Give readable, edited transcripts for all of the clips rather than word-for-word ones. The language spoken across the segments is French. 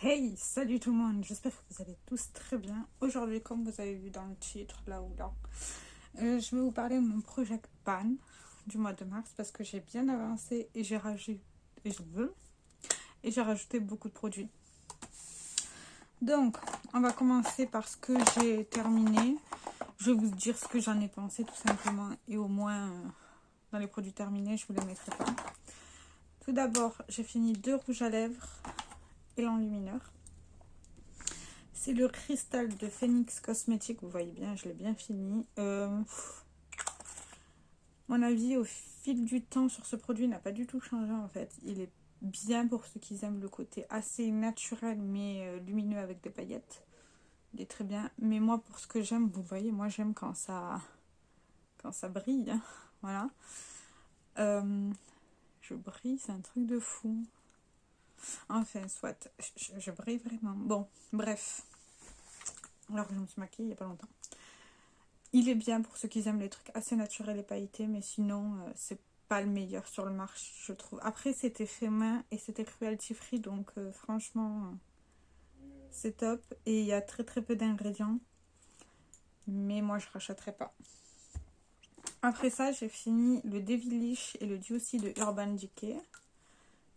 Hey, salut tout le monde, j'espère que vous allez tous très bien. Aujourd'hui, comme vous avez vu dans le titre, là ou là, je vais vous parler de mon projet PAN du mois de mars parce que j'ai bien avancé et j'ai rajouté beaucoup de produits. Donc, on va commencer par ce que j'ai terminé. Je vais vous dire ce que j'en ai pensé tout simplement et au moins dans les produits terminés, je ne vous les mettrai pas. Tout d'abord, j'ai fini 2 rouges à lèvres et l'enlumineur. C'est le cristal de Phoenix Cosmetics. Vous voyez bien, je l'ai bien fini. Mon avis au fil du temps sur ce produit n'a pas du tout changé en fait. Il est bien pour ceux qui aiment le côté assez naturel mais lumineux avec des paillettes. Il est très bien. Mais moi, pour ce que j'aime, vous voyez, moi j'aime quand ça brille. Hein. Voilà. Je brille, c'est un truc de fou. Enfin, soit. Je brille vraiment. Bon, bref. Alors que je me suis maquillée il n'y a pas longtemps. Il est bien pour ceux qui aiment les trucs assez naturels et pailletés, mais sinon, c'est pas le meilleur sur le marché, je trouve. Après, c'était fait main et c'était cruelty free, donc franchement, c'est top. Et il y a très très peu d'ingrédients, mais moi, je rachèterai pas. Après ça, j'ai fini le Devilish et le Juicy de Urban Decay.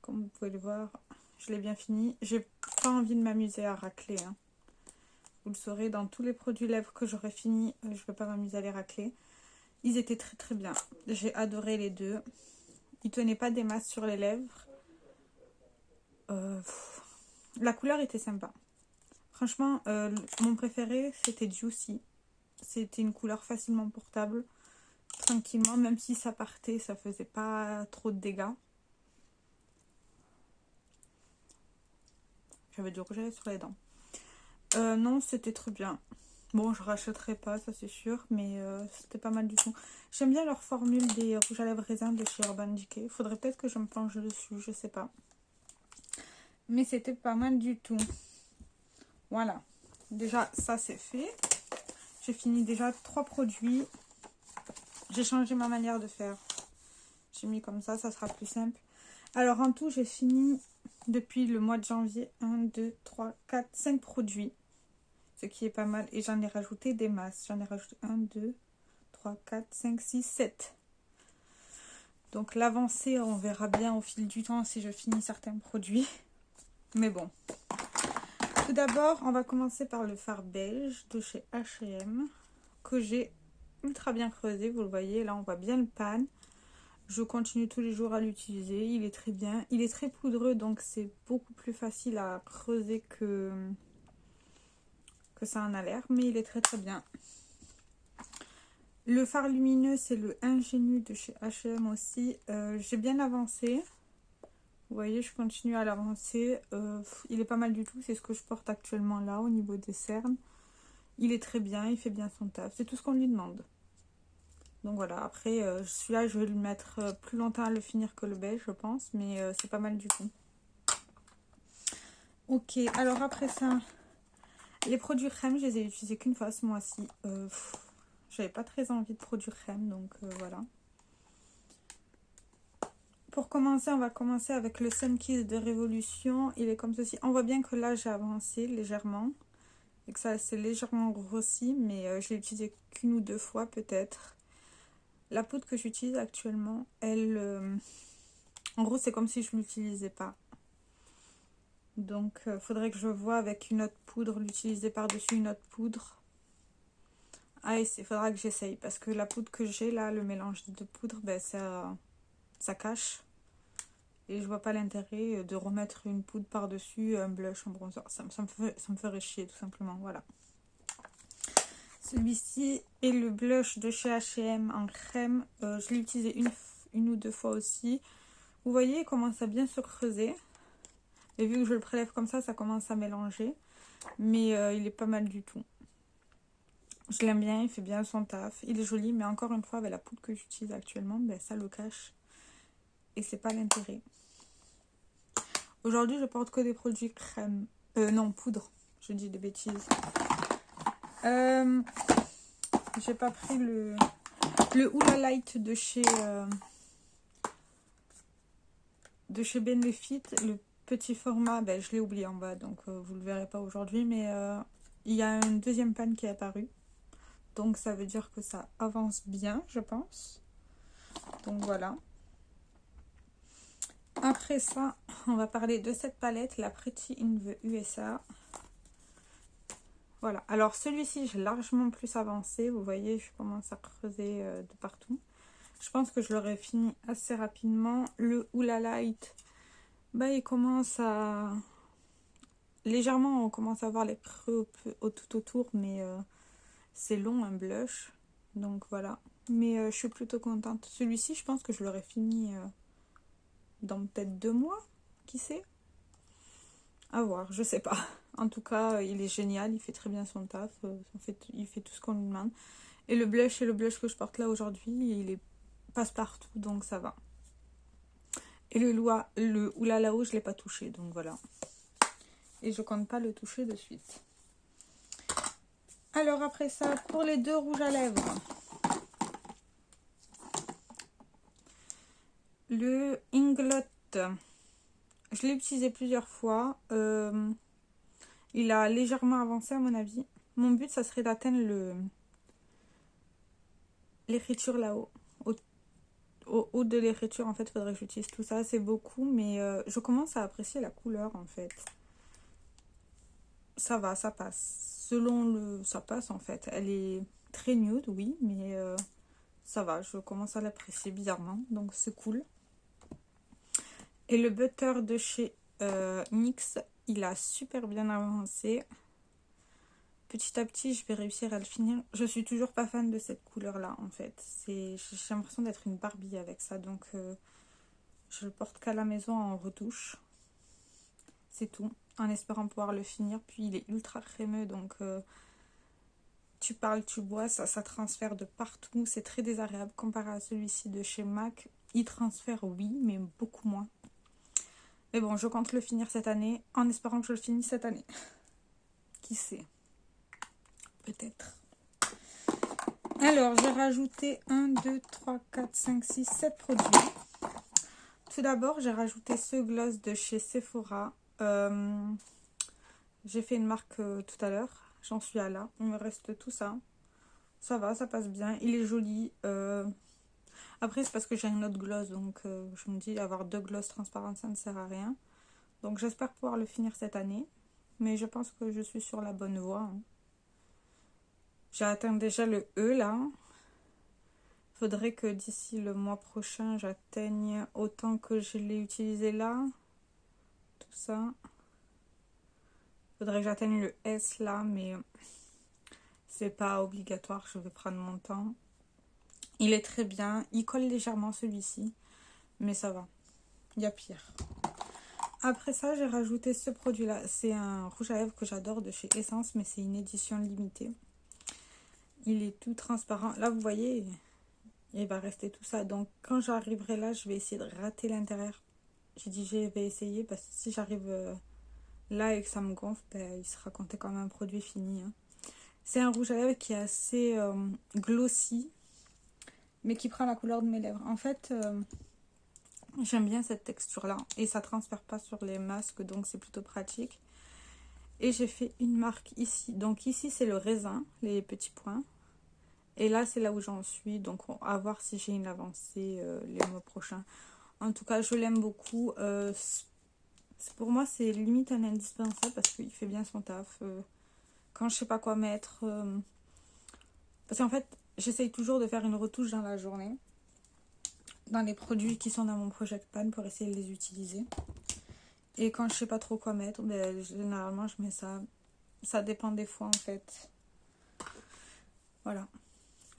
Comme vous pouvez le voir, je l'ai bien fini. J'ai pas envie de m'amuser à racler, hein. Vous le saurez, dans tous les produits lèvres que j'aurai fini, je ne vais pas m'amuser à les racler. Ils étaient très très bien. J'ai adoré les deux. Ils tenaient pas des masses sur les lèvres. La couleur était sympa. Franchement, mon préféré, c'était Juicy. C'était une couleur facilement portable. Tranquillement, même si ça partait, ça faisait pas trop de dégâts. J'avais du rouge à lèvres sur les dents. Non, c'était très bien. Bon, je rachèterai pas, ça c'est sûr, mais c'était pas mal du tout. J'aime bien leur formule des rouges à lèvres raisin de chez Urban Decay. Faudrait peut-être que je me penche dessus, je sais pas. Mais c'était pas mal du tout. Voilà. Déjà, ça c'est fait. J'ai fini déjà 3 produits. J'ai changé ma manière de faire. J'ai mis comme ça sera plus simple. Alors en tout, j'ai fini depuis le mois de janvier 1, 2, 3, 4, 5 produits. Ce qui est pas mal. Et j'en ai rajouté des masses. J'en ai rajouté 1, 2, 3, 4, 5, 6, 7. Donc l'avancée, on verra bien au fil du temps si je finis certains produits. Mais bon. Tout d'abord, on va commencer par le fard beige de chez H&M. Que j'ai ultra bien creusé. Vous le voyez, là on voit bien le pan. Je continue tous les jours à l'utiliser. Il est très bien. Il est très poudreux, donc c'est beaucoup plus facile à creuser que ça en a l'air. Mais il est très très bien. Le fard lumineux, c'est le Ingénu de chez H&M aussi. J'ai bien avancé. Vous voyez, je continue à l'avancer. Il est pas mal du tout. C'est ce que je porte actuellement là, au niveau des cernes. Il est très bien. Il fait bien son taf. C'est tout ce qu'on lui demande. Donc voilà. Après, celui-là, je vais le mettre plus longtemps à le finir que le beige, je pense. Mais c'est pas mal du tout. Ok. Alors après ça, les produits crème, je les ai utilisés qu'une fois ce mois-ci. J'avais pas très envie de produits crème, donc voilà. Pour commencer, on va commencer avec le Sun Kiss de Révolution. Il est comme ceci. On voit bien que là, j'ai avancé légèrement. Et que ça s'est légèrement grossi. Mais je l'ai utilisé qu'une ou 2 fois peut-être. La poudre que j'utilise actuellement, elle... en gros, c'est comme si je ne l'utilisais pas. Donc, il faudrait que je vois avec une autre poudre, l'utiliser par-dessus une autre poudre. Ah, il faudra que j'essaye. Parce que la poudre que j'ai là, le mélange des 2 poudres, ben, ça cache. Et je vois pas l'intérêt de remettre une poudre par-dessus, un blush, un bronzer. Ça me ferait chier, tout simplement. Voilà. Celui-ci est le blush de chez H&M en crème. Je l'ai utilisé une ou 2 fois aussi. Vous voyez, il commence à bien se creuser. Et vu que je le prélève comme ça commence à mélanger. Mais il est pas mal du tout. Je l'aime bien, il fait bien son taf. Il est joli, mais encore une fois, avec la poudre que j'utilise actuellement, ben, ça le cache. Et c'est pas l'intérêt. Aujourd'hui, je porte que des produits crème. Non, poudre. Je dis des bêtises. J'ai pas pris le Hoola Light de chez Benefit. petit format, ben, je l'ai oublié en bas, donc vous le verrez pas aujourd'hui, mais il y a une deuxième panne qui est apparue. Donc ça veut dire que ça avance bien, je pense. Donc voilà. Après ça, on va parler de cette palette, la Pretty in the USA. Voilà. Alors celui-ci, j'ai largement plus avancé. Vous voyez, je commence à creuser de partout. Je pense que je l'aurai fini assez rapidement. Le Hoola Light, bah, il commence à... Légèrement, on commence à voir les creux tout autour, mais c'est long, un blush. Donc voilà. Mais je suis plutôt contente. Celui-ci, je pense que je l'aurai fini dans peut-être 2 mois. Qui sait? À voir, je sais pas. En tout cas, il est génial. Il fait très bien son taf. Il fait tout ce qu'on lui demande. Et le blush que je porte là aujourd'hui, il est passe-partout, donc ça va. Et le Hoola là-haut, je ne l'ai pas touché, donc voilà. Et je compte pas le toucher de suite. Alors après ça, pour les 2 rouges à lèvres. Le Inglot, je l'ai utilisé plusieurs fois. Il a légèrement avancé à mon avis. Mon but, ça serait d'atteindre l'écriture là-haut. Au haut de l'écriture, en fait, il faudrait que j'utilise tout ça. C'est beaucoup, mais je commence à apprécier la couleur, en fait. Ça va, ça passe. Ça passe, en fait. Elle est très nude, oui, mais ça va. Je commence à l'apprécier bizarrement, donc c'est cool. Et le butter de chez NYX, il a super bien avancé. Petit à petit, je vais réussir à le finir. Je suis toujours pas fan de cette couleur-là, en fait. J'ai l'impression d'être une Barbie avec ça, donc je le porte qu'à la maison en retouche. C'est tout, en espérant pouvoir le finir. Puis il est ultra crémeux, donc tu parles, tu bois, ça transfère de partout. C'est très désagréable comparé à celui-ci de chez MAC. Il transfère, oui, mais beaucoup moins. Mais bon, je compte le finir cette année, en espérant que je le finisse cette année. Qui sait? Peut-être. Alors, j'ai rajouté 1, 2, 3, 4, 5, 6, 7 produits. Tout d'abord, j'ai rajouté ce gloss de chez Sephora. J'ai fait une marque tout à l'heure. J'en suis à là. Il me reste tout ça. Ça va, ça passe bien. Il est joli. Après, c'est parce que j'ai un autre gloss. Donc, je me dis, avoir 2 gloss transparents, ça ne sert à rien. Donc, j'espère pouvoir le finir cette année. Mais je pense que je suis sur la bonne voie. Hein. J'ai atteint déjà le E là. Faudrait que d'ici le mois prochain, j'atteigne autant que je l'ai utilisé là. Tout ça. Faudrait que j'atteigne le S là, mais c'est pas obligatoire. Je vais prendre mon temps. Il est très bien. Il colle légèrement celui-ci. Mais ça va. Il y a pire. Après ça, j'ai rajouté ce produit-là. C'est un rouge à lèvres que j'adore de chez Essence, mais c'est une édition limitée. Il est tout transparent. Là, vous voyez, il va rester tout ça. Donc, quand j'arriverai là, je vais essayer de rater l'intérieur. J'ai dit, je vais essayer parce que si j'arrive là et que ça me gonfle, ben, il sera compté comme un produit fini. Hein. C'est un rouge à lèvres qui est assez glossy, mais qui prend la couleur de mes lèvres. En fait, j'aime bien cette texture-là. Et ça ne transfère pas sur les masques, donc c'est plutôt pratique. Et j'ai fait une marque ici. Donc ici, c'est le raisin, les petits points. Et là, c'est là où j'en suis. Donc, on va voir si j'ai une avancée les mois prochains. En tout cas, je l'aime beaucoup. Pour moi, c'est limite un indispensable parce qu'il fait bien son taf. Quand je sais pas quoi mettre... Parce qu'en fait, j'essaye toujours de faire une retouche dans la journée. Dans les produits qui sont dans mon Project Pan pour essayer de les utiliser. Et quand je sais pas trop quoi mettre, ben, généralement, je mets ça. Ça dépend des fois, en fait. Voilà.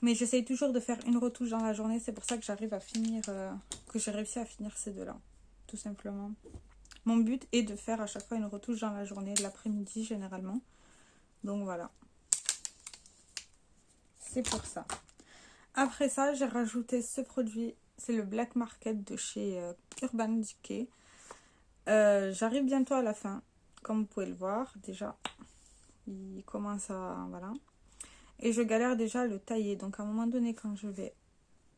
Mais j'essaye toujours de faire une retouche dans la journée. C'est pour ça que j'arrive à finir, que j'ai réussi à finir ces deux-là. Tout simplement. Mon but est de faire à chaque fois une retouche dans la journée, l'après-midi généralement. Donc voilà. C'est pour ça. Après ça, j'ai rajouté ce produit. C'est le Black Market de chez Urban Decay. J'arrive bientôt à la fin. Comme vous pouvez le voir, déjà, il commence à... Voilà. Et je galère déjà à le tailler. Donc à un moment donné, quand je vais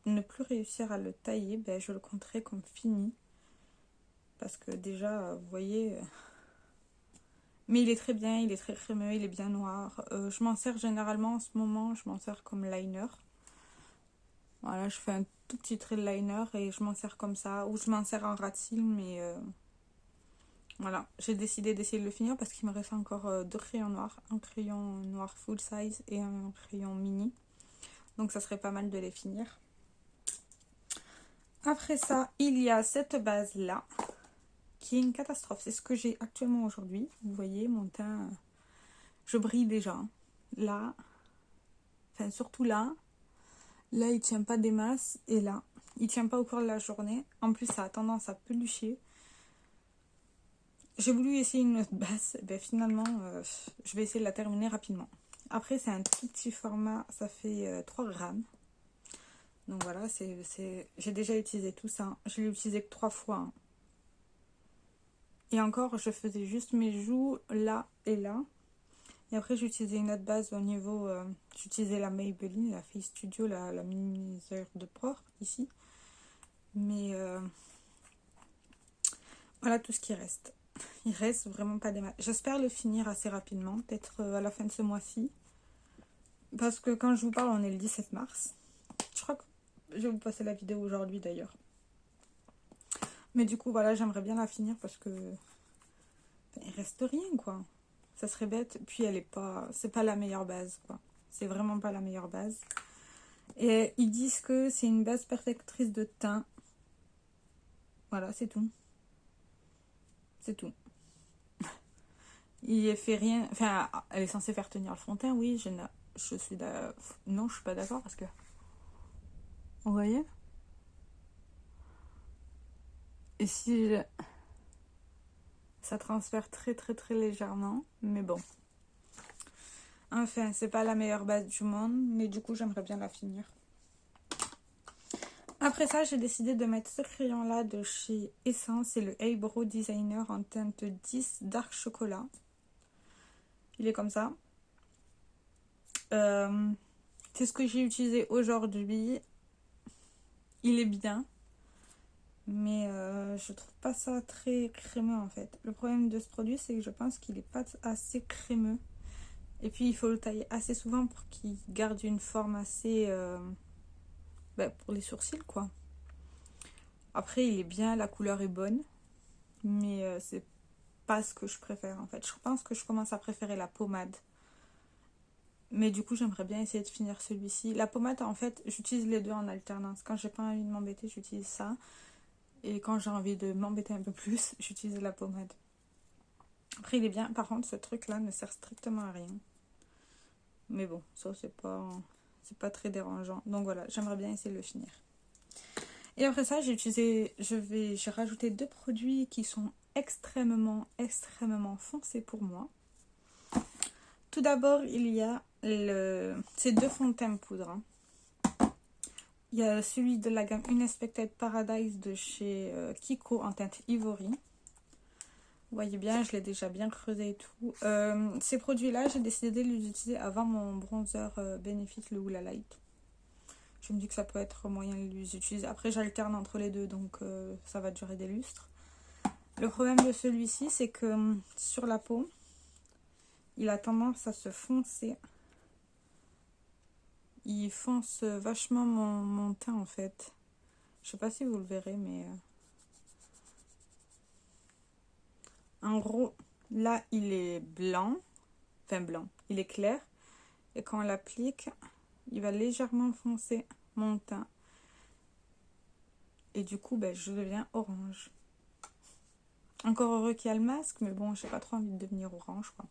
ne plus réussir à le tailler, ben, je le compterai comme fini. Parce que déjà, vous voyez... mais il est très bien, il est très crémeux, il est bien noir. Je m'en sers généralement en ce moment, je m'en sers comme liner. Voilà, je fais un tout petit trait de liner et je m'en sers comme ça. Ou je m'en sers en ras de cils, mais voilà. J'ai décidé d'essayer de le finir parce qu'il me reste encore 2 crayons noirs. Un crayon noir full size et un crayon mini. Donc ça serait pas mal de les finir. Après ça, il y a cette base-là, qui est une catastrophe. C'est ce que j'ai actuellement aujourd'hui. Vous voyez, mon teint, je brille déjà. Là, enfin surtout là. Là, il tient pas des masses. Et là, il tient pas au cours de la journée. En plus, ça a tendance à pelucher. J'ai voulu essayer une autre base. Ben, finalement, je vais essayer de la terminer rapidement. Après, c'est un tout petit format. Ça fait 3 grammes. Donc voilà, j'ai déjà utilisé tout ça. Je l'ai utilisé que 3 fois. Hein. Et encore, je faisais juste mes joues là et là. Et après, j'ai utilisé une autre base au niveau... j'utilisais la Maybelline, la Face Studio, la minimiseur de pores, ici. Mais voilà tout ce qui reste. Il reste vraiment pas des masses. J'espère le finir assez rapidement, peut-être à la fin de ce mois-ci. Parce que quand je vous parle, on est le 17 mars. Je crois que je vais vous passer la vidéo aujourd'hui d'ailleurs. Mais du coup, voilà, j'aimerais bien la finir parce que... il reste rien, quoi. Ça serait bête. Puis elle est pas... c'est pas la meilleure base, quoi. C'est vraiment pas la meilleure base. Et ils disent que c'est une base protectrice de teint. Voilà, c'est tout. C'est tout. Il fait rien... Enfin, elle est censée faire tenir le fond de teint, oui. Je suis non, je suis pas d'accord parce que... Vous voyez? Et si... ça transfère très très très légèrement. Mais bon. Enfin, c'est pas la meilleure base du monde. Mais du coup, j'aimerais bien la finir. Après ça, j'ai décidé de mettre ce crayon-là de chez Essence. C'est le Eyebrow Designer en teinte 10 Dark Chocolat. Il est comme ça. C'est ce que j'ai utilisé aujourd'hui. Il est bien. Mais je trouve pas ça très crémeux en fait. Le problème de ce produit, c'est que je pense qu'il est pas assez crémeux. Et puis, il faut le tailler assez souvent pour qu'il garde une forme assez... pour les sourcils, quoi. Après, il est bien, la couleur est bonne. Mais c'est pas ce que je préfère, en fait. Je pense que je commence à préférer la pommade. Mais du coup, j'aimerais bien essayer de finir celui-ci. La pommade, en fait, j'utilise les deux en alternance. Quand j'ai pas envie de m'embêter, j'utilise ça. Et quand j'ai envie de m'embêter un peu plus, j'utilise la pommade. Après, il est bien. Par contre, ce truc-là ne sert strictement à rien. Mais bon, ça, c'est pas très dérangeant. Donc voilà, j'aimerais bien essayer de le finir. Et après ça, j'ai rajouté 2 produits qui sont extrêmement foncés pour moi. Tout d'abord, il y a ces 2 fonds de teint poudre. Hein. Il y a celui de la gamme Unexpected Paradise de chez Kiko en teinte Ivory. Vous voyez bien, je l'ai déjà bien creusé et tout. Ces produits-là, j'ai décidé de les utiliser avant mon bronzer Benefit, le Hoola Light. Je me dis que ça peut être moyen de les utiliser. Après, j'alterne entre les deux, donc ça va durer des lustres. Le problème de celui-ci, c'est que sur la peau, il a tendance à se foncer. Il fonce vachement mon teint, en fait. Je sais pas si vous le verrez, mais... en gros, là, il est blanc. Enfin, blanc. Il est clair. Et quand on l'applique, il va légèrement foncer mon teint. Et du coup, je deviens orange. Encore heureux qu'il y a le masque, mais bon, j'ai pas trop envie de devenir orange, quoi.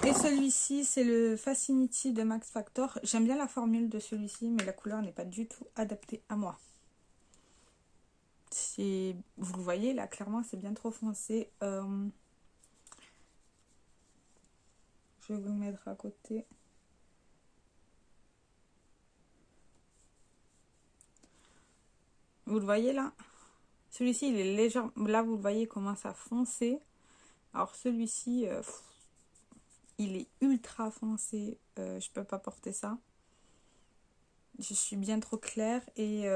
Et celui-ci, c'est le Fascinity de Max Factor. J'aime bien la formule de celui-ci, mais la couleur n'est pas du tout adaptée à moi. Vous le voyez, là, clairement, c'est bien trop foncé. Je vais vous le mettre à côté. Vous le voyez, là? Celui-ci, il est légèrement... Là, vous le voyez, comment ça foncer. Alors, celui-ci... il est ultra foncé, je peux pas porter ça. Je suis bien trop claire et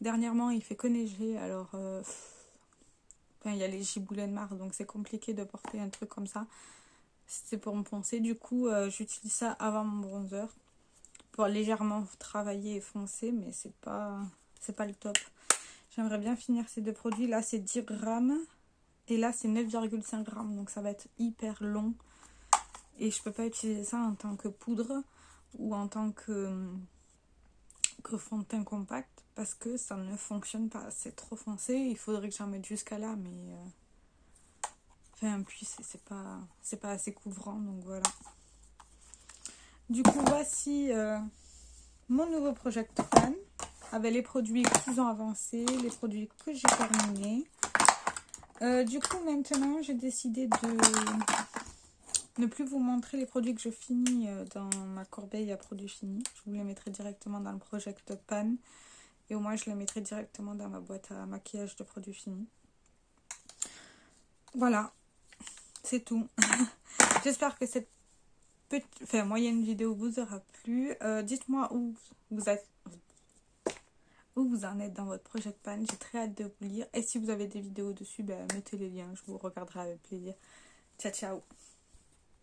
Dernièrement, il fait que neiger, alors enfin, il y a les giboulées de mars, donc c'est compliqué de porter un truc comme ça. C'est pour me poncer. Du coup, j'utilise ça avant mon bronzer pour légèrement travailler et foncer, mais c'est pas le top. J'aimerais bien finir ces deux produits. Là, c'est 10 grammes et là, c'est 9,5 grammes, donc ça va être hyper long. Et je peux pas utiliser ça en tant que poudre ou en tant que fond de teint compact parce que ça ne fonctionne pas. C'est trop foncé. Il faudrait que j'en mette jusqu'à là, mais enfin, puis c'est pas assez couvrant, donc voilà. Du coup, voici mon nouveau Project Pan avec les produits qu'ils ont avancés, les produits que j'ai terminés. Du coup, maintenant, j'ai décidé de ne plus vous montrer les produits que je finis dans ma corbeille à produits finis. Je vous les mettrai directement dans le Project Pan. Et au moins, je les mettrai directement dans ma boîte à maquillage de produits finis. Voilà, c'est tout. J'espère que cette moyenne vidéo vous aura plu. Dites-moi où vous en êtes dans votre Project Pan. J'ai très hâte de vous lire. Et si vous avez des vidéos dessus, mettez les liens. Je vous regarderai avec plaisir. Ciao, ciao.